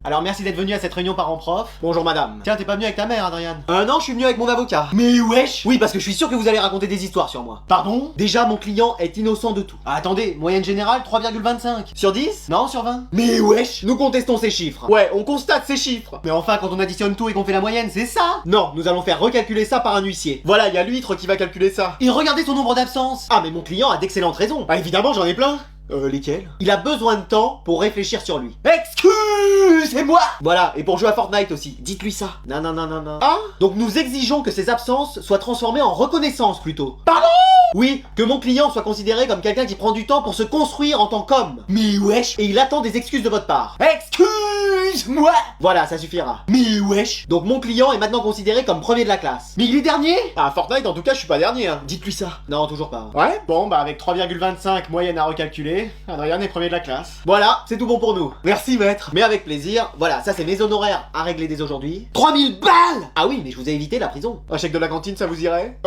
Alors merci d'être venu à cette réunion parents-prof. Bonjour madame. Tiens, t'es pas venu avec ta mère, Adrien? Non, je suis venu avec mon avocat. Mais wesh! Oui, parce que je suis sûr que vous allez raconter des histoires sur moi. Pardon? Déjà, mon client est innocent de tout. Ah, attendez, moyenne générale, 3,25. Sur 10? Non, sur 20? Mais wesh! Nous contestons ces chiffres. Ouais, on constate ces chiffres. Mais enfin, quand on additionne tout et qu'on fait la moyenne, c'est ça? Non, nous allons faire recalculer ça par un huissier. Voilà, il y a l'huître qui va calculer ça. Et regardez son nombre d'absences. Ah, mais mon client a d'excellentes raisons. Ah, évidemment, j'en ai plein. Lesquels? Il a besoin de temps pour réfléchir sur lui. Excusez-moi! Voilà, et pour jouer à Fortnite aussi. Dites-lui ça. Non. Ah? Donc nous exigeons que ces absences soient transformées en reconnaissance plutôt. Pardon? Oui, que mon client soit considéré comme quelqu'un qui prend du temps pour se construire en tant qu'homme. Mais wesh! Et il attend des excuses de votre part. Excuse-moi! Voilà, ça suffira. Mais wesh! Donc mon client est maintenant considéré comme premier de la classe. Mais il est dernier? Ah, Fortnite, en tout cas, je suis pas dernier, hein. Dites-lui ça. Non, toujours pas. Ouais? Bon, bah avec 3,25 moyenne à recalculer, Adrien est premier de la classe. Voilà, c'est tout bon pour nous. Merci, maître. Mais avec plaisir. Voilà, ça c'est mes honoraires à régler dès aujourd'hui. 3000 balles! Ah oui, mais je vous ai évité la prison. Un chèque de la cantine, ça vous irait?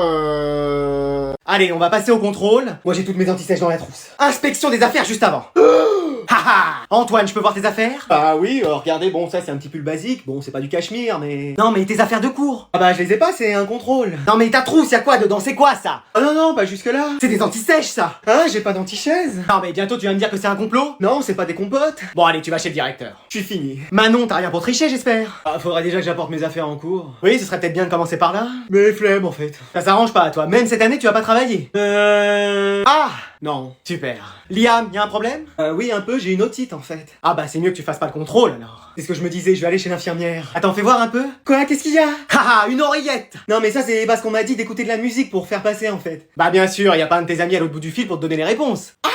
Allez, on va passer au contrôle. Moi j'ai toutes mes antisèches dans la trousse. Inspection des affaires juste avant. Haha! Antoine, je peux voir tes affaires? Ah oui, regardez, bon, ça c'est un petit pull basique. Bon, c'est pas du cachemire, mais... Non, mais tes affaires de cours. Ah bah, je les ai pas, c'est un contrôle. Non, mais ta trousse, y'a quoi dedans? C'est quoi ça? Oh non, pas jusque-là. C'est des antisèches, ça. Hein, j'ai pas d'antichaise. Non, mais bientôt tu vas me dire que c'est un complot? Non, c'est pas des compotes. Bon, allez, tu vas chez le directeur. Je suis fini. Manon, t'as rien pour tricher, j'espère? Ah, faudrait déjà que j'apporte mes affaires en cours. Oui, ce serait peut-être bien de commencer par là. Mais flemme, en fait. Ça s'arrange pas, toi. Même cette année, tu vas pas travailler. Ah! Non, super. Liam, y'a un problème? Oui, un peu, j'ai une otite en fait. Ah bah c'est mieux que tu fasses pas le contrôle alors. C'est ce que je me disais, je vais aller chez l'infirmière. Attends, fais voir un peu. Quoi, qu'est-ce qu'il y a? Haha, une oreillette! Non mais ça c'est parce qu'on m'a dit d'écouter de la musique pour faire passer en fait. Bah bien sûr, y a pas un de tes amis à l'autre bout du fil pour te donner les réponses. Ah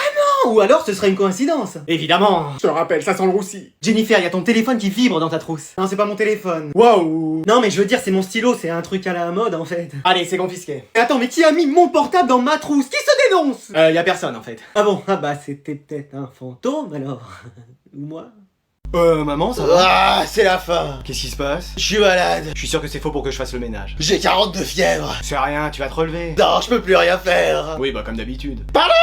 non! Ou alors ce serait une coïncidence. Évidemment. Je te rappelle, ça sent le roussi. Jennifer, y a ton téléphone qui vibre dans ta trousse. Non, c'est pas mon téléphone. Waouh! Non mais je veux dire, c'est mon stylo, c'est un truc à la mode en fait. Allez, c'est confisqué. Mais attends, mais qui a mis mon portable dans ma trousse? Qui se dénonce? Y a personne en fait. Ah bon? Ah bah c'était peut-être un fantôme alors. Ou moi? Maman, ça va? Ah, c'est la fin. Qu'est-ce qui se passe? Je suis malade. Je suis sûr que c'est faux pour que je fasse le ménage. J'ai 42 fièvre. C'est rien, tu vas te relever. Non, je peux plus rien faire. Oui, bah comme d'habitude. Pardon?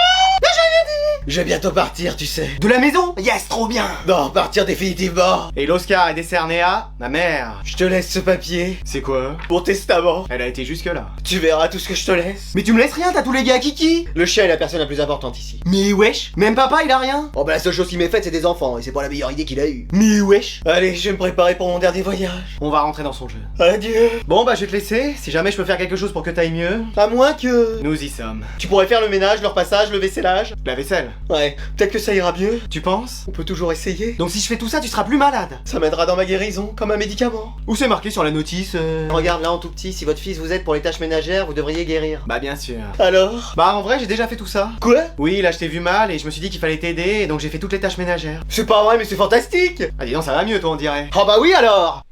Je vais bientôt partir, tu sais. De la maison? Yes, trop bien! Non, partir définitivement. Et l'Oscar est décerné à ma mère. Je te laisse ce papier. C'est quoi? Mon testament. Elle a été jusque-là. Tu verras tout ce que je te laisse. Mais tu me laisses rien, t'as tous les gars à Kiki! Le chien est la personne la plus importante ici. Mais wesh! Même papa, il a rien! Oh bah la seule chose qui m'est faite, c'est des enfants, et c'est pas la meilleure idée qu'il a eue. Mais wesh! Allez, je vais me préparer pour mon dernier voyage. On va rentrer dans son jeu. Adieu. Bon bah je vais te laisser, si jamais je peux faire quelque chose pour que t'ailles mieux. À moins que... Nous y sommes. Tu pourrais faire le ménage, le repassage, le vaissellage. La vaisselle. Ouais, peut-être que ça ira mieux. Tu penses? On peut toujours essayer. Donc si je fais tout ça, tu seras plus malade. Ça m'aidera dans ma guérison, comme un médicament. Où c'est marqué sur la notice Regarde là en tout petit, si votre fils vous aide pour les tâches ménagères, vous devriez guérir. Bah bien sûr. Alors? Bah en vrai j'ai déjà fait tout ça. Quoi? Oui, là je t'ai vu mal et je me suis dit qu'il fallait t'aider et donc j'ai fait toutes les tâches ménagères. C'est pas vrai mais c'est fantastique. Ah dis donc ça va mieux toi on dirait. Oh bah oui alors.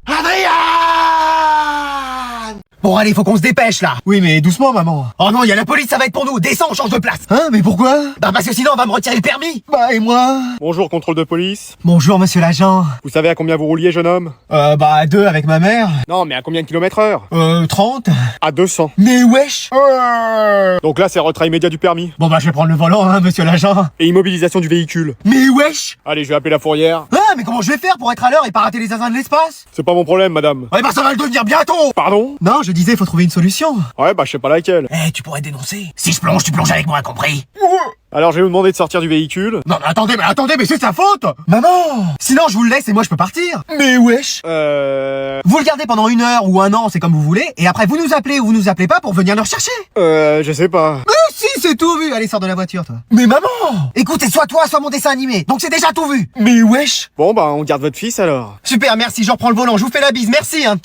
Adrien! Bon allez, faut qu'on se dépêche là. Oui, mais doucement, maman. Oh non, y a la police, ça va être pour nous. Descends, on change de place. Hein, mais pourquoi? Bah parce que sinon on va me retirer le permis. Bah, et moi? Bonjour, contrôle de police. Bonjour monsieur l'agent. Vous savez à combien vous rouliez, jeune homme? Bah, 2 avec ma mère. Non, mais à combien de kilomètres heure? 30. À 200. Mais wesh. Donc là, c'est retrait immédiat du permis. Bon, bah, je vais prendre le volant, hein, monsieur l'agent. Et immobilisation du véhicule. Mais wesh. Allez, je vais appeler la fourrière. Ah mais comment je vais faire pour être à l'heure et pas rater les zinzins de l'espace? C'est pas mon problème, madame. Ouais bah ça va le devenir bientôt. Pardon? Non, je disais faut trouver une solution. Ouais, bah je sais pas laquelle. Eh, tu pourrais dénoncer. Si je plonge, tu plonges avec moi, compris? Alors, je vais vous demander de sortir du véhicule. Non mais attendez, mais c'est sa faute. Maman. Sinon je vous le laisse et moi je peux partir. Mais wesh. Vous le gardez pendant 1 heure ou 1 an, c'est comme vous voulez, et après vous nous appelez ou vous nous appelez pas pour venir le rechercher. Je sais pas. Si, c'est tout vu. Allez, sors de la voiture, toi. Mais maman. Écoute, c'est soit toi, soit mon dessin animé. Donc c'est déjà tout vu. Mais wesh. Bon, bah, on garde votre fils alors. Super, merci, je reprends le volant, je vous fais la bise, merci, hein.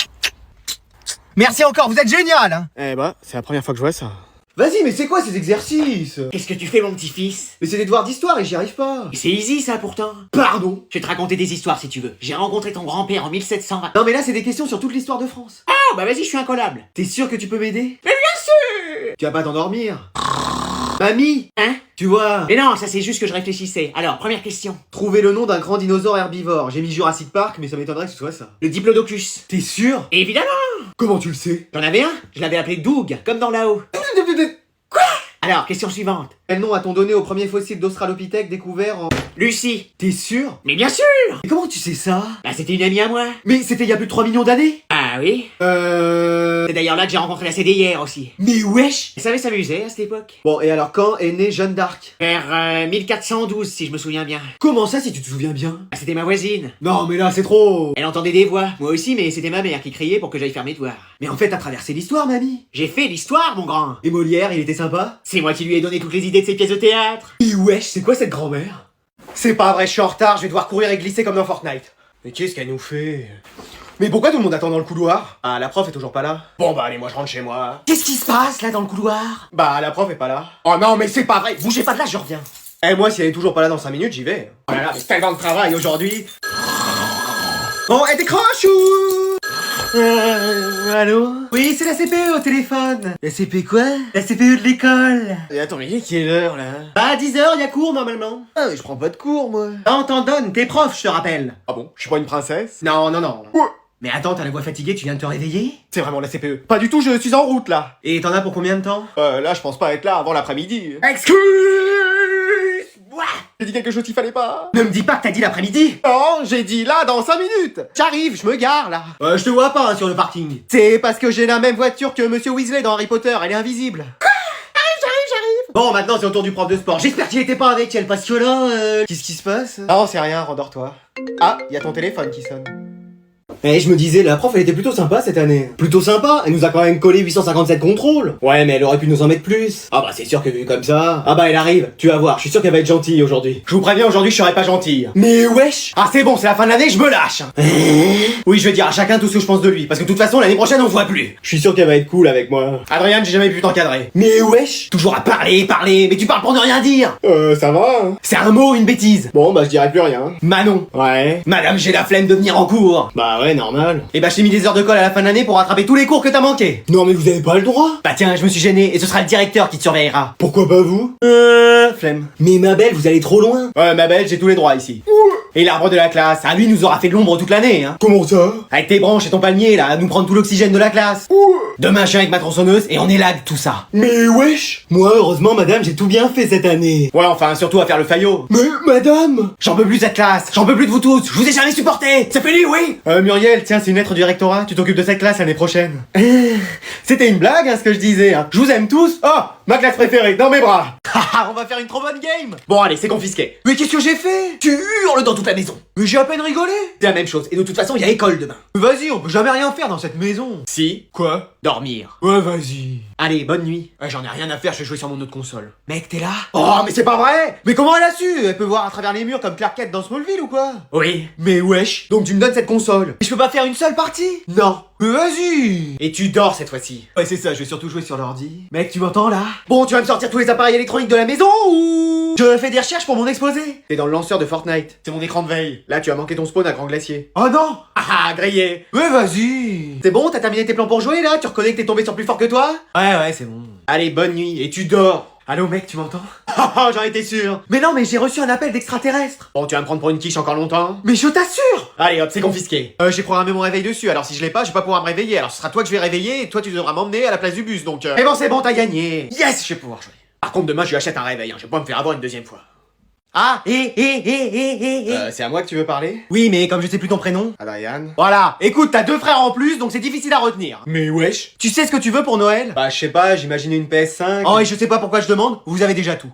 Merci encore, vous êtes génial, hein. Eh bah, c'est la première fois que je vois ça. Vas-y, mais c'est quoi ces exercices? Qu'est-ce que tu fais, mon petit-fils? Mais c'est des devoirs d'histoire et j'y arrive pas. C'est easy, ça, pourtant. Pardon? Je vais te raconter des histoires, si tu veux. J'ai rencontré ton grand-père en 1720. Non mais là c'est des questions sur toute l'histoire de France. Oh, bah vas-y, je suis incollable. T'es sûr que tu peux m'aider? Mais bien sûr. Tu vas pas t'endormir? Mamie! Hein? Tu vois? Mais non, ça c'est juste que je réfléchissais. Alors, première question. Trouver le nom d'un grand dinosaure herbivore. J'ai mis Jurassic Park, mais ça m'étonnerait que ce soit ça. Le diplodocus. T'es sûr? Évidemment. Comment tu le sais? J'en avais un, je l'avais appelé Doug, comme dans là-haut. Alors, question suivante. Quel nom a-t-on donné au premier fossile d'Australopithèque découvert en... Lucie. T'es sûr? Mais bien sûr. Mais comment tu sais ça? Bah, c'était une amie à moi. Mais c'était il y a plus de 3 millions d'années? Ah oui. C'est d'ailleurs là que j'ai rencontré la CDIR aussi. Mais wesh! Elle savait s'amuser à cette époque. Bon, et alors quand est née Jeanne d'Arc? Vers 1412, si je me souviens bien. Comment ça si tu te souviens bien? Ah, c'était ma voisine. Non mais là c'est trop... Elle entendait des voix. Moi aussi, mais c'était ma mère qui criait pour que j'aille faire mes devoirs. Mais en fait t'as traversé l'histoire, mamie. J'ai fait l'histoire, mon grand. Et Molière, il était sympa? C'est moi qui lui ai donné toutes les idées de ses pièces de théâtre. Mais wesh, c'est quoi cette grand-mère? C'est pas vrai, je suis en retard, je vais devoir courir et glisser comme dans Fortnite. Mais qu'est-ce qu'elle nous fait? Mais pourquoi tout le monde attend dans le couloir? Ah, la prof est toujours pas là. Bon bah allez, moi je rentre chez moi. Qu'est-ce qui se passe là dans le couloir? Bah la prof est pas là. Oh non mais c'est pas vrai, bougez pas de là, je reviens. Eh moi si elle est toujours pas là dans 5 minutes, j'y vais. Oh là là, mais c'est tellement de travail aujourd'hui. Bon, elle décroche ou... Allô? Oui, c'est la CPE au téléphone. La CP quoi? La CPE de l'école. Et attends, mais il est quelle heure là? Bah à 10h, y a cours normalement. Ah mais je prends pas de cours moi. Ah, on t'en donne, t'es prof, je te rappelle. Ah bon? Je suis pas une princesse? Non, non, non. Ouais. Mais attends, t'as la voix fatiguée, tu viens de te réveiller? C'est vraiment la CPE. Pas du tout, je suis en route là. Et t'en as pour combien de temps? Là, je pense pas être là avant l'après-midi. Excuse-moi. J'ai dit quelque chose qu'il fallait pas. Ne me dis pas que t'as dit l'après-midi. Non, j'ai dit là dans 5 minutes. J'arrive, je me gare là. Je te vois pas hein, sur le parking. C'est parce que j'ai la même voiture que Monsieur Weasley dans Harry Potter, elle est invisible. Bon, maintenant c'est au tour du prof de sport. J'espère qu'il était pas avec elle parce que là, Qu'est-ce qui se passe? Non, c'est rien, rendors-toi. Ah, y a ton téléphone qui sonne. Eh, je me disais, la prof elle était plutôt sympa cette année. Plutôt sympa, elle nous a quand même collé 857 contrôles. Ouais, mais elle aurait pu nous en mettre plus. Ah bah c'est sûr que vu comme ça... Ah bah elle arrive, tu vas voir, je suis sûr qu'elle va être gentille aujourd'hui. je vous préviens, aujourd'hui je serai pas gentil. Mais wesh! Ah c'est bon, c'est la fin de l'année, je me lâche. Oui, je vais dire à chacun tout ce que je pense de lui, parce que de toute façon l'année prochaine on se voit plus. Je suis sûr qu'elle va être cool avec moi. Adrien, j'ai jamais pu t'encadrer. Mais wesh! Toujours à parler, mais tu parles pour ne rien dire. Ça va, hein. C'est un mot, une bêtise. Bon, bah je dirais plus rien. Manon. Ouais. Madame, j'ai la flemme de venir en cours. Bah ouais, normal. Et bah je t'ai mis des heures de colle à la fin de l'année pour rattraper tous les cours que t'as manqué. Non mais vous avez pas le droit. Bah tiens, je me suis gêné, et ce sera le directeur qui te surveillera. Pourquoi pas vous? Flemme. Mais ma belle, vous allez trop loin. Ouais, ma belle, j'ai tous les droits ici. Et l'arbre de la classe, à lui nous aura fait de l'ombre toute l'année, hein. Comment ça? Avec tes branches et ton palmier, là, à nous prendre tout l'oxygène de la classe. Demain, je viens avec ma tronçonneuse et on élague tout ça. Mais wesh! Moi, heureusement, madame, j'ai tout bien fait cette année. Ouais, enfin, surtout à faire le faillot. Mais madame! J'en peux plus de cette classe, j'en peux plus de vous tous, je vous ai jamais supporté. C'est fini, oui. Muriel, tiens, c'est une lettre du rectorat, tu t'occupes de cette classe l'année prochaine. C'était une blague, hein, ce que je disais, hein. Je vous aime tous. Oh, ma classe préférée, dans mes bras. Haha, on va faire une trop bonne game. Bon, allez, c'est confisqué. Mais qu'est-ce que j'ai fait? Tu hurles dans toute la maison. Mais j'ai à peine rigolé. C'est la même chose, et de toute façon, il y a école demain. Vas-y, on peut jamais rien faire dans cette maison. Si. Quoi? Dormir. Ouais, vas-y. Allez, bonne nuit. Ouais, j'en ai rien à faire, je vais jouer sur mon autre console. Mec, t'es là? Oh, mais c'est pas vrai. Mais comment elle a su? Elle peut voir à travers les murs comme Clark Kent dans Smallville ou quoi? Oui. Mais wesh! Donc tu me donnes cette console? Mais je peux pas faire une seule partie? Non. Mais vas-y! Et tu dors cette fois-ci. Ouais, c'est ça, je vais surtout jouer sur l'ordi. Mec, tu m'entends là? Bon, tu vas me sortir tous les appareils électroniques de la maison ou... Je fais des recherches pour mon exposé. T'es dans le lanceur de Fortnite. C'est mon écran de veille. Là, tu as manqué ton spawn à Grand Glacier. Oh non! Ah, grillé. Mais vas-y! C'est bon, t'as terminé tes plans pour jouer là? Tu reconnais que t'es tombé sur plus fort que toi? Ouais, c'est bon. Allez, bonne nuit, et tu dors. Allô mec, tu m'entends? Ah, j'en étais sûr. Mais non, mais j'ai reçu un appel d'extraterrestre. Bon, tu vas me prendre pour une quiche encore longtemps? Mais je t'assure! Allez, hop, c'est confisqué. J'ai programmé mon réveil dessus, alors si je l'ai pas, je vais pas pouvoir me réveiller. Alors ce sera toi que je vais réveiller et toi tu devras m'emmener à la place du bus, donc Mais bon, c'est bon, t'as gagné. Yes, je vais pouvoir jouer. Par contre, demain, je lui achète un réveil, hein. Je vais pas me faire avoir une deuxième fois. Ah, C'est à moi que tu veux parler? Oui, mais comme je sais plus ton prénom. Adrien. Voilà, écoute, t'as 2 frères en plus, donc c'est difficile à retenir. Mais wesh. Tu sais ce que tu veux pour Noël? Bah je sais pas, j'imaginais une PS5. Oh, et je sais pas pourquoi je demande, vous avez déjà tout.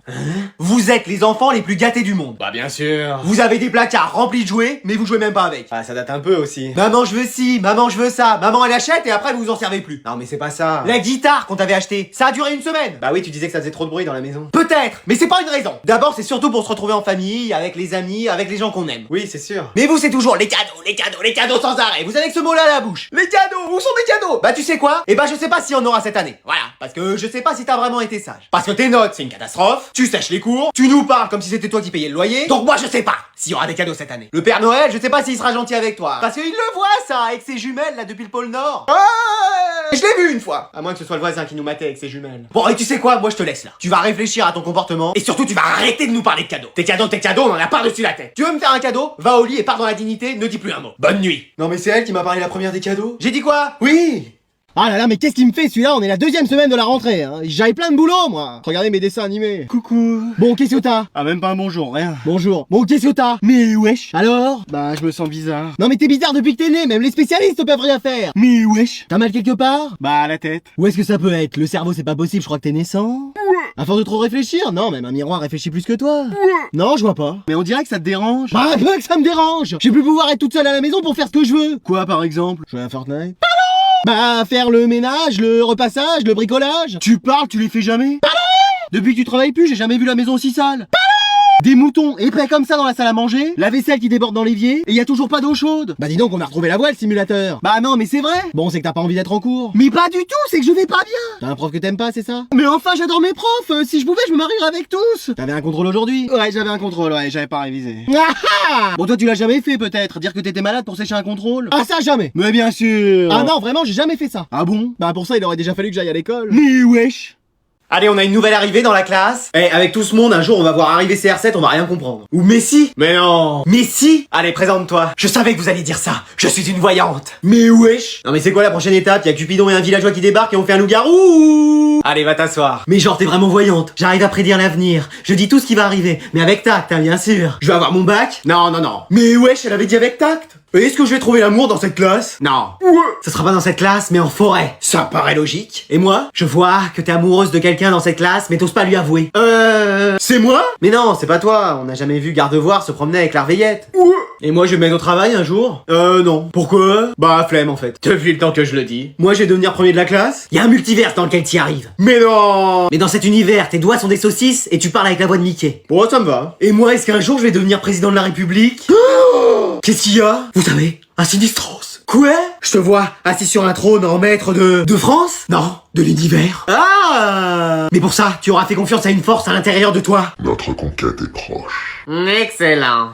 Vous êtes les enfants les plus gâtés du monde. Bah bien sûr. Vous avez des placards remplis de jouets, mais vous jouez même pas avec. Ah ça date un peu aussi. Maman je veux ci, maman je veux ça, maman elle achète et après vous vous en servez plus. Non mais c'est pas ça. La guitare qu'on t'avait achetée, ça a duré une semaine. Bah oui, tu disais que ça faisait trop de bruit dans la maison. Peut-être, mais c'est pas une raison. D'abord c'est surtout pour se retrouver en famille, avec les amis, avec les gens qu'on aime. Oui, c'est sûr. Mais vous c'est toujours les cadeaux, les cadeaux, les cadeaux sans arrêt. Vous avez que ce mot là à la bouche. Les cadeaux, où sont mes cadeaux? Bah tu sais quoi? Eh bah je sais pas si on aura cette année. Voilà, parce que je sais pas si t'as vraiment été sage. Parce que tes notes c'est une catastrophe, tu sèches les cours, tu nous parles comme si c'était toi qui payais le loyer. Donc moi je sais pas s'il y aura des cadeaux cette année. Le Père Noël, je sais pas s'il sera gentil avec toi. Parce qu'il le voit ça, avec ses jumelles là depuis le pôle Nord. Ouais, je l'ai vu une fois. À moins que ce soit le voisin qui nous matait avec ses jumelles. Bon et tu sais quoi? Moi je te laisse là. Tu vas réfléchir à ton comportement et surtout tu vas arrêter de nous parler de cadeaux. Tes cadeaux, on en a pas dessus la tête. Tu veux me faire un cadeau? Va au lit et pars dans la dignité, ne dis plus un mot. Bonne nuit. Non mais c'est elle qui m'a parlé la première des cadeaux. J'ai dit quoi? Oui. Ah là là, mais qu'est-ce qu'il me fait celui-là? On est la deuxième semaine de la rentrée, hein. J'avais plein de boulot, moi. Regardez mes dessins animés. Coucou. Bon, qu'est-ce que t'as? Ah, même pas un bonjour, rien. Bonjour. Bon, qu'est-ce que t'as? Mais wesh. Alors? Bah, je me sens bizarre. Non mais t'es bizarre depuis que t'es né, même les spécialistes peuvent rien faire. Mais wesh. T'as mal quelque part? Bah, la tête. Où est-ce que ça peut être? Le cerveau c'est pas possible, je crois que t'es naissant. À force de trop réfléchir? Non, même un miroir réfléchit plus que toi. Non, je vois pas. Mais on dirait que ça te dérange. Bah, un peu que ça me dérange. J'ai plus pouvoir être toute seule à la maison pour faire ce que je veux. Quoi, par exemple? Jouer à Fortnite? Bah, faire le ménage, le repassage, le bricolage. Tu parles, tu les fais jamais? Depuis que tu travailles plus, j'ai jamais vu la maison aussi sale. Des moutons épais comme ça dans la salle à manger, la vaisselle qui déborde dans l'évier, et y a toujours pas d'eau chaude. Bah dis donc, on a retrouvé la voie, le simulateur. Bah non, mais c'est vrai. Bon, c'est que t'as pas envie d'être en cours. Mais pas du tout, c'est que je vais pas bien. T'as un prof que t'aimes pas, c'est ça? Mais enfin, j'adore mes profs. Si je pouvais, je me marierais avec tous. T'avais un contrôle aujourd'hui? Ouais, j'avais un contrôle, ouais, j'avais pas révisé. Ah ah. Bon, toi, tu l'as jamais fait peut-être, dire que t'étais malade pour sécher un contrôle? Ah ça, jamais. Mais bien sûr. Ah non, vraiment, j'ai jamais fait ça. Ah bon? Bah pour ça, il aurait déjà fallu que j'aille à l'école. Mais wesh. Allez, on a une nouvelle arrivée dans la classe. Eh, avec tout ce monde, un jour, on va voir arriver CR7, on va rien comprendre. Ou Messi. Mais non. Messi. Allez, présente-toi. Je savais que vous alliez dire ça. Je suis une voyante. Mais wesh. Non mais c'est quoi la prochaine étape? Y'a Cupidon et un villageois qui débarquent et on fait un loup-garou. Allez, va t'asseoir. Mais genre, t'es vraiment voyante. J'arrive à prédire l'avenir. Je dis tout ce qui va arriver. Mais avec tact, hein, bien sûr. Je vais avoir mon bac? Non, non, non. Mais wesh, elle avait dit avec tact. Et est-ce que je vais trouver l'amour dans cette classe? Non. Ce sera pas dans cette classe, mais en forêt. Ça paraît logique. Et moi? Je vois que t'es amoureuse de quelqu'un dans cette classe, mais t'oses pas lui avouer. C'est moi? Mais non, c'est pas toi. On n'a jamais vu Gardevoir se promener avec l'Arveillette. Et moi, je vais me mettre au travail un jour? Non. Pourquoi? Bah, flemme en fait. Depuis le temps que je le dis. Moi, je vais devenir premier de la classe? Il y a un multivers dans lequel t'y arrives. Mais non! Mais dans cet univers, tes doigts sont des saucisses et tu parles avec la voix de Mickey. Bon, ça me va. Et moi, est-ce qu'un jour, je vais devenir président de la République? Qu'est-ce qu'il y a? Vous savez, un sinistros. Quoi? Je te vois assis sur un trône en maître de France? Non, de l'univers. Ah! Mais pour ça, tu auras fait confiance à une force à l'intérieur de toi. Notre conquête est proche. Excellent.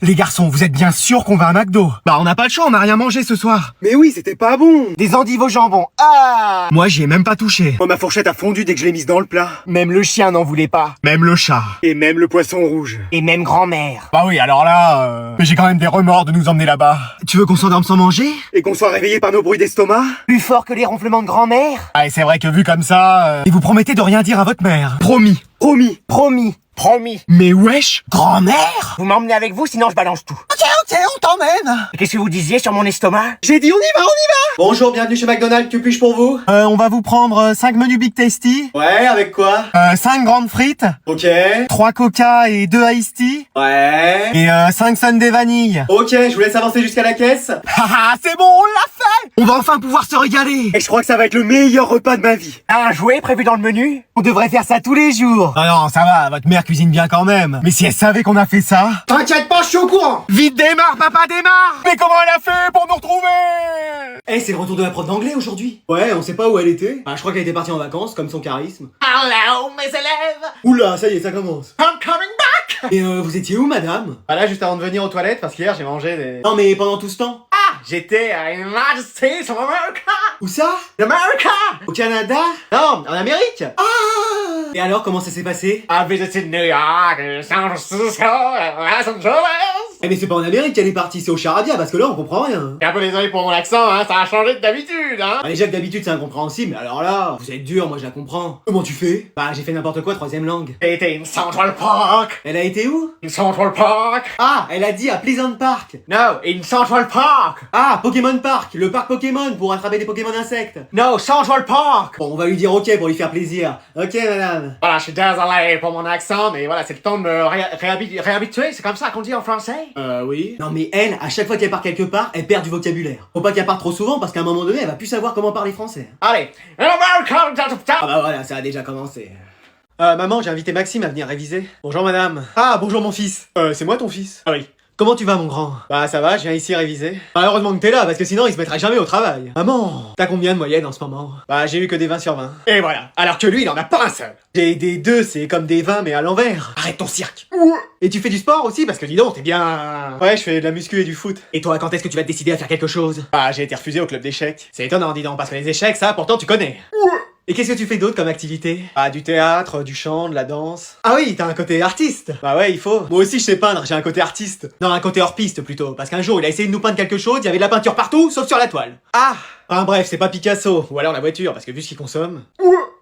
Les garçons, vous êtes bien sûrs qu'on va à McDo? Bah on n'a pas le choix, on n'a rien mangé ce soir. Mais oui, c'était pas bon. Des endives au jambon. Ah! Moi j'y ai même pas touché. Moi, ma fourchette a fondu dès que je l'ai mise dans le plat. Même le chien n'en voulait pas. Même le chat. Et même le poisson rouge. Et même grand-mère. Bah oui, alors là, mais j'ai quand même des remords de nous emmener là-bas. Tu veux qu'on s'endorme sans manger? Et qu'on soit réveillé par nos bruits d'estomac? Plus fort que les ronflements de grand-mère? Ah et c'est vrai que vu comme ça... Et vous promettez de rien dire à votre mère? Promis. Promis. Promis. Promis. Mais wesh, grand-mère? Vous m'emmenez avec vous, sinon je balance tout. Ok, on t'emmène. Qu'est-ce que vous disiez sur mon estomac? J'ai dit on y va, on y va. Bonjour, bienvenue chez McDonald's, que puis-je pour vous? On va vous prendre 5 menus Big Tasty, Ouais, avec quoi? 5 grandes frites, Ok. 3 Coca et 2 Iced Tea, Ouais. et 5 sundaes vanille. Ok, je vous laisse avancer jusqu'à la caisse. Haha, c'est bon, on l'a fait. On va enfin pouvoir se régaler. Et je crois que ça va être le meilleur repas de ma vie. Un jouet prévu dans le menu? On devrait faire ça tous les jours. Ah non, ça va, votre mère cuisine bien quand même. Mais si elle savait qu'on a fait ça... T'inquiète pas, je suis au courant. Vite démarre, papa démarre. Mais comment elle a fait pour nous retrouver? Eh, c'est le retour de la prof d'anglais aujourd'hui. Ouais, on sait pas où elle était. Ah, je crois qu'elle était partie en vacances, comme son charisme. Hello, mes élèves. Oula, ça y est, ça commence. I'm coming back. Et vous étiez où, madame? Ah là, juste avant de venir aux toilettes, parce qu'hier j'ai mangé des... Non, mais pendant tout ce temps. J'étais à United States of America! Où ça? America! Au Canada? Non, en Amérique! Et alors, comment ça s'est passé? I visited New York, San Francisco, Los Angeles! Eh mais c'est pas en Amérique qu'elle est partie, c'est au charabia, parce que là on comprend rien. Et un peu désolé pour mon accent, hein, ça a changé de d'habitude, hein! Déjà que d'habitude c'est incompréhensible, mais alors là, vous êtes dur, moi je la comprends. Comment tu fais? Bah j'ai fait n'importe quoi, troisième langue. J'ai été in Central Park! Elle a été où? In Central Park! Ah, elle a dit à Pleasant Park. No, in Central Park! Ah, Pokémon Park, le parc Pokémon pour attraper des Pokémon insectes. No, Central Park! Bon, on va lui dire ok pour lui faire plaisir. Ok madame. Voilà, je suis désolé pour mon accent, mais voilà, c'est le temps de me réhabituer, c'est comme ça qu'on dit en français? Oui. Non mais elle, à chaque fois qu'elle part quelque part, elle perd du vocabulaire. Faut pas qu'elle parte trop souvent parce qu'à un moment donné, elle va plus savoir comment parler français. Allez, in America! Ah bah voilà, ça a déjà commencé. Maman, j'ai invité Maxime à venir réviser. Bonjour madame. Ah, bonjour mon fils. C'est moi ton fils? Ah oui. Comment tu vas mon grand? Bah ça va, je viens ici réviser. Bah, heureusement que t'es là, parce que sinon il se mettrait jamais au travail. Maman, t'as combien de moyenne en ce moment? Bah j'ai eu que des 20 sur 20. Et voilà, alors que lui il en a pas un seul. J'ai des 2, c'est comme des 20 mais à l'envers. Arrête ton cirque. Et tu fais du sport aussi? Parce que dis donc, t'es bien... Ouais, je fais de la muscu et du foot. Et toi, quand est-ce que tu vas te décider à faire quelque chose? Bah j'ai été refusé au club d'échecs. C'est étonnant dis donc, parce que les échecs ça pourtant tu connais. Et qu'est-ce que tu fais d'autre comme activité? Ah, du théâtre, du chant, de la danse. Ah oui, t'as un côté artiste. Bah ouais, il faut. Moi aussi je sais peindre, j'ai un côté artiste. Non, un côté hors piste plutôt, parce qu'un jour il a essayé de nous peindre quelque chose, il y avait de la peinture partout, sauf sur la toile. Ah! Enfin bref, c'est pas Picasso, ou alors la voiture, parce que vu ce qu'il consomme.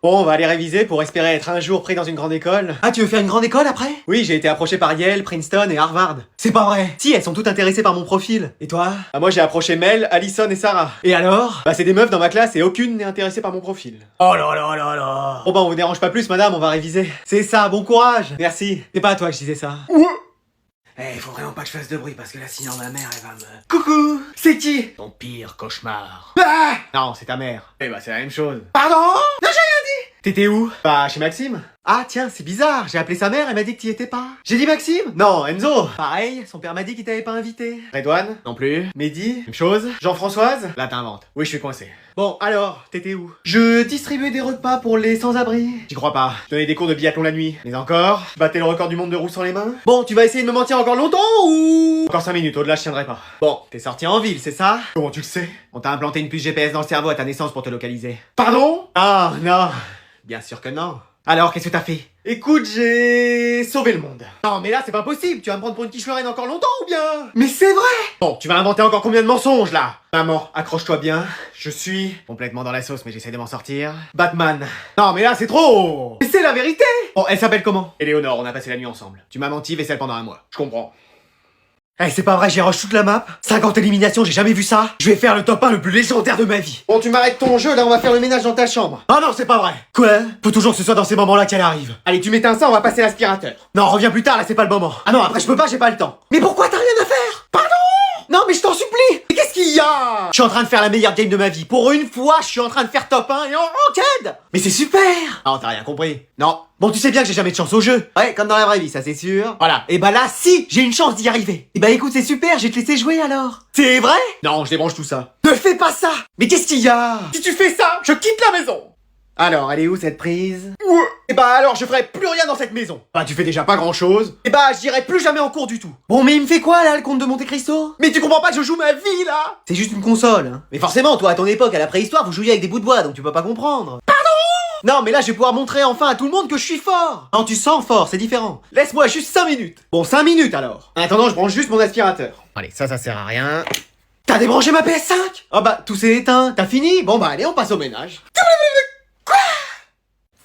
Bon, on va aller réviser pour espérer être un jour pris dans une grande école. Ah, tu veux faire une grande école après? Oui, j'ai été approché par Yale, Princeton et Harvard. C'est pas vrai. Si, elles sont toutes intéressées par mon profil. Et toi? Ah, moi j'ai approché Mel, Allison et Sarah. Et alors? Bah c'est des meufs dans ma classe et aucune n'est intéressée par mon profil. Oh là là là là. Bon bah on vous dérange pas plus madame, on va réviser. C'est ça, bon courage. Merci. C'est pas à toi que je disais ça. Eh, faut vraiment pas que je fasse de bruit parce que là sinon ma mère elle va me... Coucou. C'est qui? Ton pire cauchemar. Ah non, c'est ta mère. Eh bah c'est la même chose. Pardon? T'étais où? Bah chez Maxime. Ah tiens, c'est bizarre, j'ai appelé sa mère, elle m'a dit que t'y étais pas. J'ai dit Maxime? Non, Enzo. Pareil, son père m'a dit qu'il t'avait pas invité. Redouane? Non plus. Mehdi? Même chose. Jean-Françoise? Là t'inventes. Oui, je suis coincé. Bon, alors, t'étais où? Je distribuais des repas pour les sans-abri. J'y crois pas. Je donnais des cours de biathlon la nuit. Mais encore? Je battais le record du monde de roue sans les mains. Bon, tu vas essayer de me mentir encore longtemps ou... Encore 5 minutes, au-delà je tiendrai pas. Bon, t'es sorti en ville, c'est ça? Comment tu le sais? On t'a implanté une puce GPS dans le cerveau à ta naissance pour te localiser. Pardon? Ah, non. Bien sûr que non. Alors, qu'est-ce que t'as fait? Écoute, j'ai sauvé le monde. Non, mais là, c'est pas possible. Tu vas me prendre pour une quiche Lorraine encore longtemps ou bien? Mais c'est vrai! Bon, tu vas inventer encore combien de mensonges, là? Maman, accroche-toi bien. Je suis complètement dans la sauce, mais j'essaie de m'en sortir. Batman. Non, mais là, c'est trop! Mais c'est la vérité! Bon, elle s'appelle comment? Éléonore, on a passé la nuit ensemble. Tu m'as menti, vaisselle pendant un mois. Je comprends. Eh, c'est pas vrai, j'ai rush toute la map. 50 éliminations, j'ai jamais vu ça. Je vais faire le top 1 le plus légendaire de ma vie. Bon, tu m'arrêtes ton jeu, là, on va faire le ménage dans ta chambre. Ah non, c'est pas vrai. Quoi? Faut toujours que ce soit dans ces moments-là qu'elle arrive. Allez, tu m'éteins ça, on va passer l'aspirateur. Non, reviens plus tard, là, c'est pas le moment. Ah non, après je peux pas, j'ai pas le temps. Mais pourquoi t'as rien à faire? Pardon? Non, mais je t'en supplie. Mais qu'est-ce qu'il y a? Je suis en train de faire la meilleure game de ma vie. Pour une fois, je suis en train de faire top 1 et en ranked. Mais c'est super. Non, t'as rien compris. Non. Bon, tu sais bien que j'ai jamais de chance au jeu. Ouais, comme dans la vraie vie, ça c'est sûr. Voilà. Et bah là, si, j'ai une chance d'y arriver. Et bah écoute, c'est super, je vais te laisser jouer alors. C'est vrai? Non, je débranche tout ça. Ne fais pas ça. Mais qu'est-ce qu'il y a? Si tu fais ça, je quitte la maison. Alors, elle est où cette prise? Et bah alors, je ferai plus rien dans cette maison. Bah, tu fais déjà pas grand chose. Et bah, j'irai plus jamais en cours du tout. Bon, mais il me fait quoi là, le comte de Monte Cristo? Mais tu comprends pas que je joue ma vie là? C'est juste une console, hein. Mais forcément, toi, à ton époque, à la préhistoire, vous jouiez avec des bouts de bois, donc tu peux pas comprendre. Non, mais là, je vais pouvoir montrer enfin à tout le monde que je suis fort. Non, tu sens fort, c'est différent. Laisse-moi juste 5 minutes. Bon, 5 minutes alors. En attendant, je branche juste mon aspirateur. Allez, ça sert à rien. T'as débranché ma PS5? Ah bah, tout s'est éteint. T'as fini? Bon bah, allez, on passe au ménage.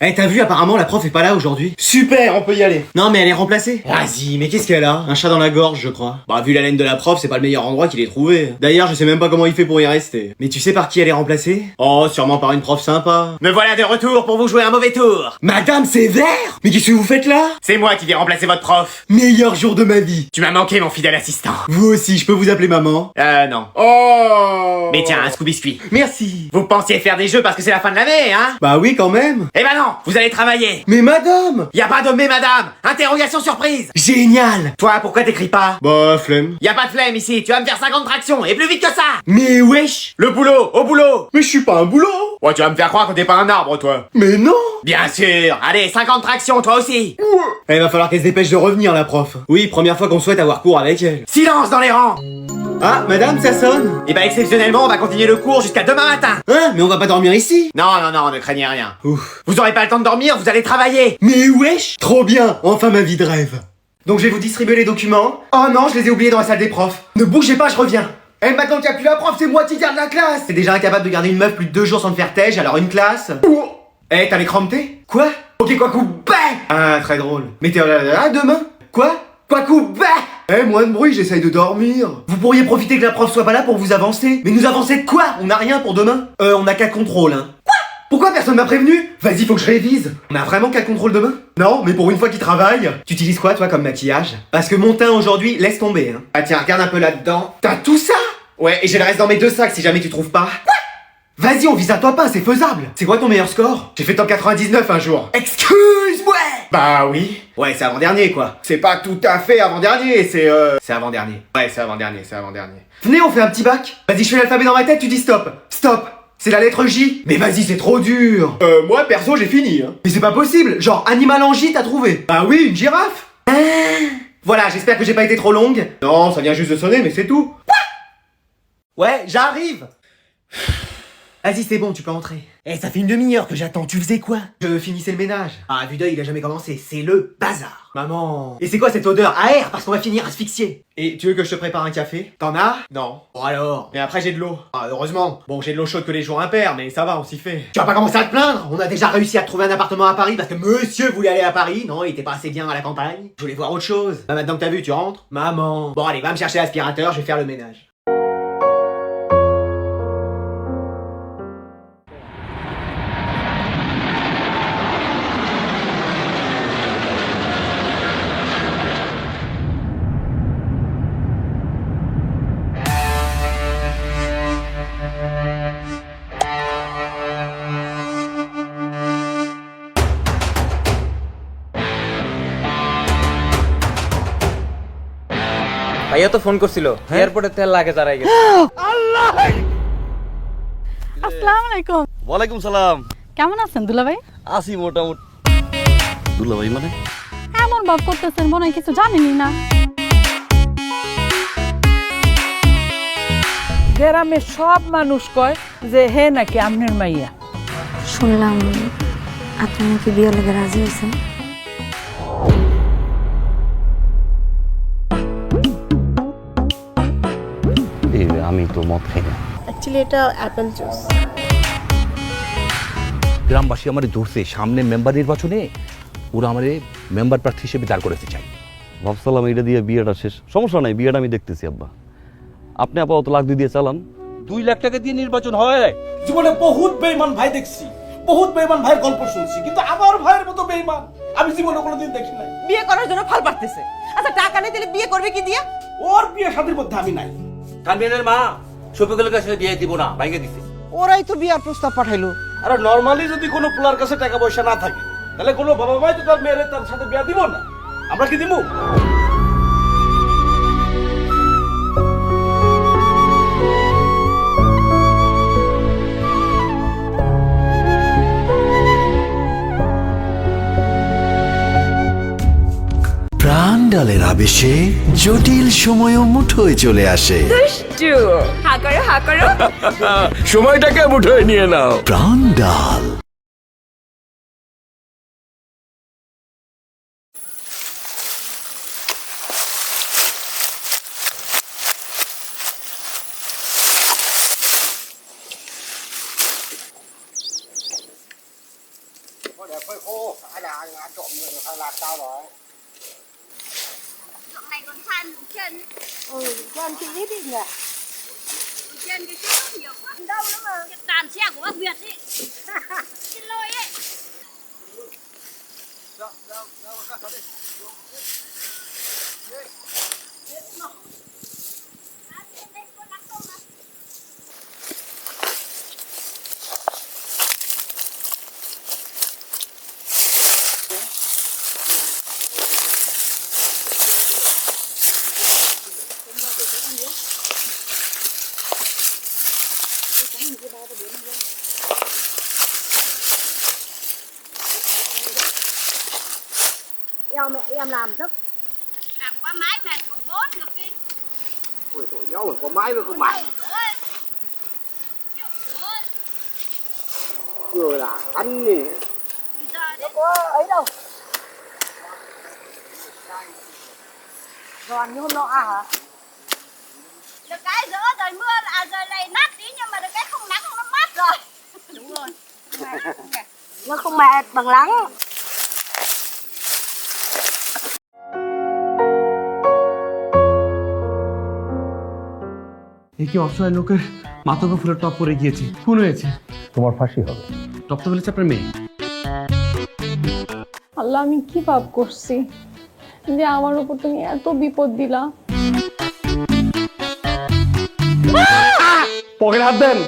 Eh, t'as vu, apparemment, la prof est pas là aujourd'hui. Super, on peut y aller. Non, mais elle est remplacée. Vas-y, mais qu'est-ce qu'elle a? Un chat dans la gorge, je crois. Bah, vu la laine de la prof, c'est pas le meilleur endroit qu'il ait trouvé. D'ailleurs, je sais même pas comment il fait pour y rester. Mais tu sais par qui elle est remplacée? Oh, sûrement par une prof sympa. Me voilà de retour pour vous jouer un mauvais tour. Madame Sévère? Mais qu'est-ce que vous faites là? C'est moi qui vais remplacer votre prof. Meilleur jour de ma vie. Tu m'as manqué, mon fidèle assistant. Vous aussi, je peux vous appeler maman? Non. Oh. Mais tiens, un Scooby-Biscuit. Merci. Vous pensiez faire des jeux parce que c'est la fin de l'année, hein? Bah oui, quand même. Eh ben non, vous allez travailler. Mais madame! Y a pas de mais madame. Interrogation surprise. Génial! Toi, pourquoi t'écris pas? Bah, flemme. Y a pas de flemme ici, tu vas me faire 50 tractions et plus vite que ça. Mais wesh! Le boulot, au boulot. Mais je suis pas un boulot! Ouais, tu vas me faire croire que t'es pas un arbre, toi. Mais non! Bien sûr. Allez, 50 tractions, toi aussi. Eh, va falloir qu'elle se dépêche de revenir, la prof. Oui, première fois qu'on souhaite avoir cours avec elle. Silence dans les rangs. Ah, madame, ça sonne? Et bah exceptionnellement, on va continuer le cours jusqu'à demain matin. Hein? Mais on va pas dormir ici? Non, ne craignez rien. Ouf. Vous aurez pas le temps de dormir, vous allez travailler. Mais wesh! Trop bien! Enfin ma vie de rêve. Donc je vais vous distribuer les documents. Oh non, je les ai oubliés dans la salle des profs. Ne bougez pas, je reviens. Eh, maintenant qu'il y a plus la prof, c'est moi qui garde la classe. C'est déjà incapable de garder une meuf plus de 2 jours sans me faire tège, alors une classe. Eh, t'as les cramptés? Quoi? Ok, quoi coup, bah! Ah, très drôle. Mais t'es là demain? Quoi? Quoi coup, bah! Eh, moins de bruit, j'essaye de dormir. Vous pourriez profiter que la prof soit pas là pour vous avancer. Mais nous avancer de quoi? On a rien pour demain. On a 4 contrôles, hein. Quoi? Pourquoi personne m'a prévenu? Vas-y, faut que je révise. On a vraiment 4 contrôles demain? Non, mais pour une fois qu'il travaille. Tu utilises quoi, toi, comme maquillage? Parce que mon teint aujourd'hui, laisse tomber, hein. Ah tiens, regarde un peu là-dedans. T'as tout ça? Ouais, et j'ai le reste dans mes 2 sacs si jamais tu trouves pas. Quoi? Vas-y, on vise un top 1, c'est faisable. C'est quoi ton meilleur score? J'ai fait top 99 un jour. Excuse-moi. Bah oui. Ouais, c'est avant-dernier, quoi. C'est pas tout à fait avant-dernier, c'est avant-dernier. Ouais, c'est avant-dernier, c'est avant-dernier. Venez, on fait un petit bac. Vas-y, je fais l'alphabet dans ma tête, tu dis stop. Stop. C'est la lettre J. Mais vas-y, c'est trop dur. Moi, perso, j'ai fini, hein. Mais c'est pas possible. Genre, animal en J, t'as trouvé? Bah oui, une girafe. Voilà, j'espère que j'ai pas été trop longue. Non, ça vient juste de sonner, mais c'est tout. Ouais, j'arrive. Vas-y, c'est bon, tu peux entrer. Eh, ça fait une demi-heure que j'attends, tu faisais quoi? Je finissais le ménage. Ah, vu d'œil, il a jamais commencé, c'est le bazar. Maman. Et c'est quoi cette odeur à air? Parce qu'on va finir asphyxié. Et tu veux que je te prépare un café? T'en as? Non. Bon alors. Mais après, j'ai de l'eau. Ah, heureusement. Bon, j'ai de l'eau chaude que les jours impairs, mais ça va, on s'y fait. Tu vas pas commencer à te plaindre? On a déjà réussi à trouver un appartement à Paris parce que monsieur voulait aller à Paris. Non, il était pas assez bien à la campagne. Je voulais voir autre chose. Bah, maintenant que t'as vu, tu rentres? Maman. Bon allez, va me chercher l'aspirateur, je vais faire le ménage. ভাইয়া তো ফোন করছিল এয়ারপোর্টে তেল লাগে দাঁড়াই গেছে। আসসালামু আলাইকুম। ওয়ালাইকুম সালাম। কেমন আছেন দুলা ভাই? আসি মোটামুটি। দুলাভাই মানে? এমন ভাব করতেছেন মনে হয় কিছু জানেনই না। গ্রামে সব মানুষ কয় যে হে নাকি আমনের মাইয়া। শুনলাম আপনি নাকি বিয়ে লেগে রাজি হয়েছেন। আমি তো মদ খাই না। অ্যাকচুয়ালি এটা অ্যাপেল জুস। গ্রামবাসী আমারে ধরছে সামনে মেম্বার নির্বাচনে ওরা আমারে মেম্বার প্রার্থী হিসেবে দাঁড় করাতে চাই। ভাবছিলাম এটা দিয়ে বিয়েটা শেষ, সমস্যা নাই, বিয়েটা আমি দেখতেছি আব্বা। আপনি আপাতত লাখ দিয়ে চালান। 2 লাখ টাকা দিয়ে নির্বাচন হয়? জীবনে বহুত বেঈমান ভাই দেখছি, বহুত বেঈমান ভাইয়ের গল্প শুনছি, কিন্তু আমার ভাইয়ের মতো বেঈমান আমি জীবনে কোনোদিন দেখি নাই। বিয়ে করার জন্য ফাল পারতেছে। আচ্ছা টাকা নেই দিলে বিয়ে করবে কি দিয়া? ওর বিয়ে শাদীর মধ্যে আমি নাই। কামিয়ানের মা শফিকুলের কাছে বিয়ে দিব না, ভাইকে দিছে। ওরাই তো বিয়ার প্রস্তাব পাঠাইলো। আরে নরমালি যদি কোনো পোলার কাছে টাকা পয়সা না থাকে তাহলে কোনো বাবা মাই তো তার মেয়ের তার সাথে বিয়ে দিব না। আমরা কি দিব? প্রাণডালের আবেশে জটিল সময়ও মুঠোয় চলে আসে। সময়টাকে মুঠোয় নিয়ে নাও। প্রাণডাল। Con chị biết đi nhỉ? Trên cái chỗ nhiều quá đâu nữa mà cái tàn xe của bác Việt ấy. Xin lỗi ấy. Eo mẹ em làm thức. Làm quá mái mệt của bố được đi. Ôi tội nhau rồi, có mái với có mái. Vừa là ăn nhỉ. Đâu có ấy đâu. Giòn như hôm nọ hả? Được cái giữa trời mưa là trời này nát tí nhưng mà được cái không nắng không nó mát rồi. Đúng rồi. Nó không mệt bằng nắng. এই কি অসহায় লোকের মাথা ফুলের টপ পরে গিয়েছে, খুন হয়েছে। তোমার ফাঁসি হবে। টপ তো বলেছে আপনার মেয়ে। আল্লাহ আমি কি পাপ করছি যে আমার উপর তুমি এত বিপদ দিলা। পকেটে হাত দেন।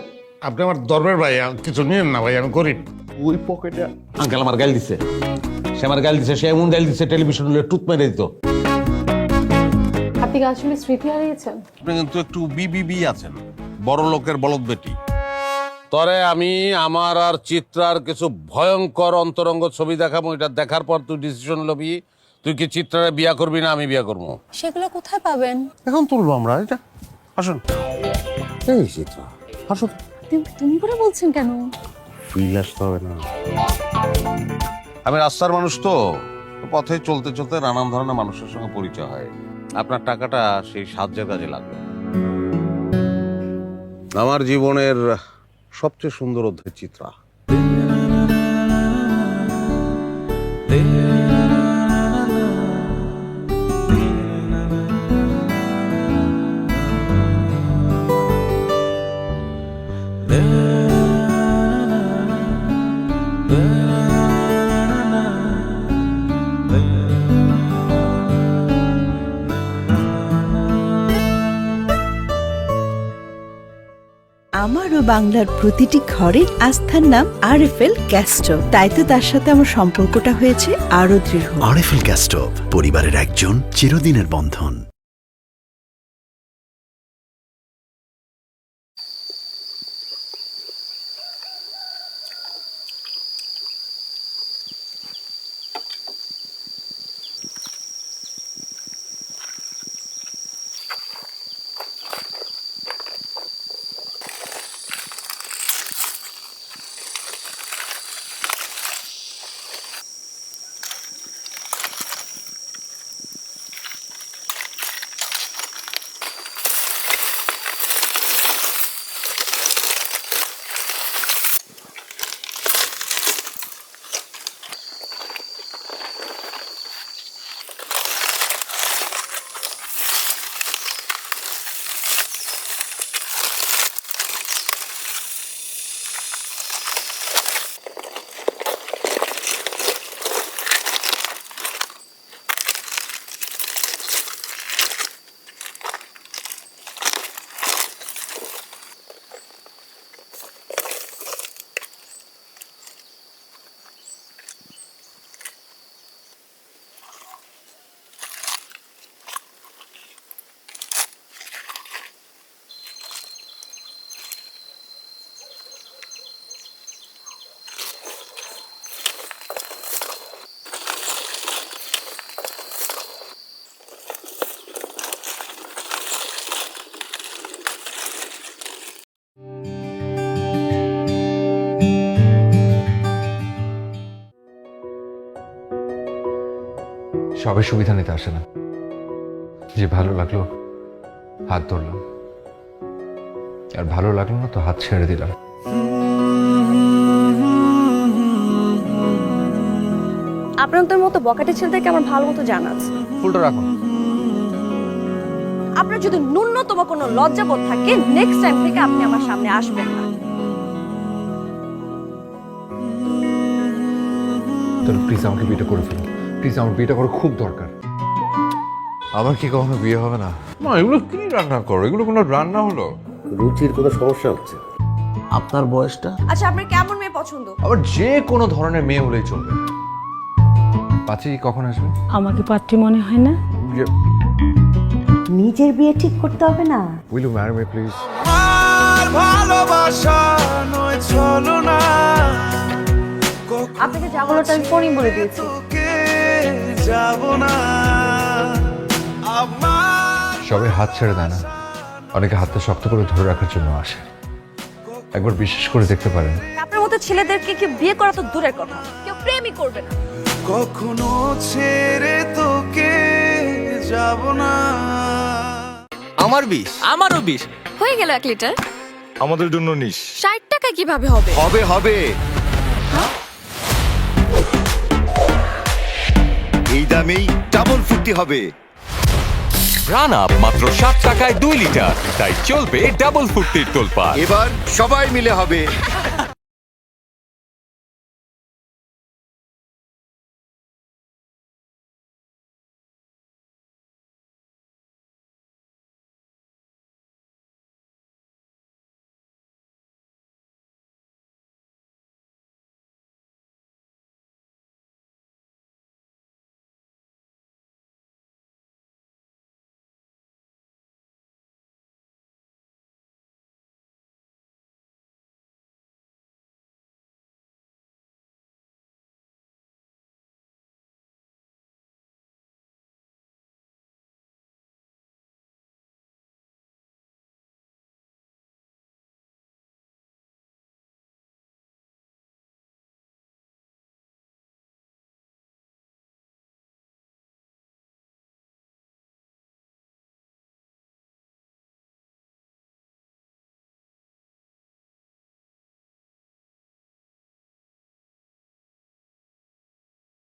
আপনি আমার ধর্মের ভাই, কিছু নিয়েন না ভাই, আমি গরিব। ওই পকেটে আঙ্কেল আমার গাল দিছে, সে আমার গাল দিছে, সে এমন গাল দিছে টেলিভিশন টুথ মেরে দিত। আপনি কি আসলে স্মৃতি হারিয়েছেন? আপনি কিন্তু একটু বিবিবি আছেন, বড় লোকের বলদ বেটি। তরে আমি আমার আর চিত্রার কিছু ভয়ঙ্কর অন্তরঙ্গ ছবি দেখাবো, এটা দেখার পর তুই ডিসিশন লবি তুই কি চিত্রারে বিয়া করবি না আমি বিয়া করবো। সেগুলো কোথায় পাবেন? এখন তুলবো আমরা, এটা আসুন। এই চিত্রা আসুন। আপনি তুমি করে বলছেন কেন? ফিল আসতে হবে না। আমি রাস্তার মানুষ তো পথে চলতে চলতে নানান ধরনের মানুষের সঙ্গে পরিচয় হয়। আপনার টাকাটা সেই সাহায্যের কাজে লাগবে। আমার জীবনের সবচেয়ে সুন্দর অধ্যায় চিত্রা। আমারও বাংলার প্রতিটি ঘরের আস্থার নাম আরএফএল গ্যাস স্টোভ। তাই তো তার সাথে আমার সম্পর্কটা হয়েছে আরো দৃঢ়। আরএফএল গ্যাস স্টোভ, পরিবারের একজন চিরদিনের বন্ধন। সবে সুবিধা নিতে আসে না, যে ভালো লাগলো হাত ধরলাম, আর ভালো লাগলো না তো হাত ছেড়ে দিলাম। আপনাদের মতো বকাটে ছেলেদেরকে আমার ভালো মতো জানা আছে। ফুলটা রাখুন। আপনার যদি ন্যূনতম কোনো লজ্জাবোধ থাকে, নেক্সট টাইম থেকে আপনি আমার সামনে আসবেন না। তাহলে প্লিজ আমাকে বিয়েটা করে ফেলুন, প্লিজ আমার বিয়েটা করা খুব দরকার। আমার কি কখনো বিয়ে হবে না? মা, এগুলো কি রান্না করো? এগুলো কোনো রান্না হলো? রুচির কোনো সমস্যা হচ্ছে? আপনার বয়সটা? আচ্ছা, আপনার কেমন মেয়ে পছন্দ? আবার যে কোনো ধরনের মেয়ে হলেই চলবে। পাত্রী কখন আসবে? আমাকে পাত্রী মনে হয় না। নিজের বিয়ে ঠিক করতে হবে না? Will you marry me please? ভালোবাসা নয় চলো না, আপনাকে যা বলাটা আমি ফোনই বলে দিয়েছি। যাব না। সবাই হাত ছেড়ে দেয় না, অনেকে হাতটা শক্ত করে ধরে রাখার জন্য আসে। একবার বিশ্বাস করে দেখতে পারেন। আপনার মতো ছেলেদেরকে কেউ বিয়ে করা তো দূরের কথা, কেউ প্রেমই করবে না। কখনো ছেড়ে তোকে যাব না। আমার 20। আমারও 20। হয়ে গেল 1 লিটার। আমাদের জন্য 19। 60 টাকা কিভাবে হবে? হবে হবে। এই দামেই ডাবল ফুর্তি হবে। রান আপ মাত্র 60 টাকায় 2 লিটার, তাই চলবে ডাবল ফুর্তির তোলপাড়। এবার সবাই মিলে হবে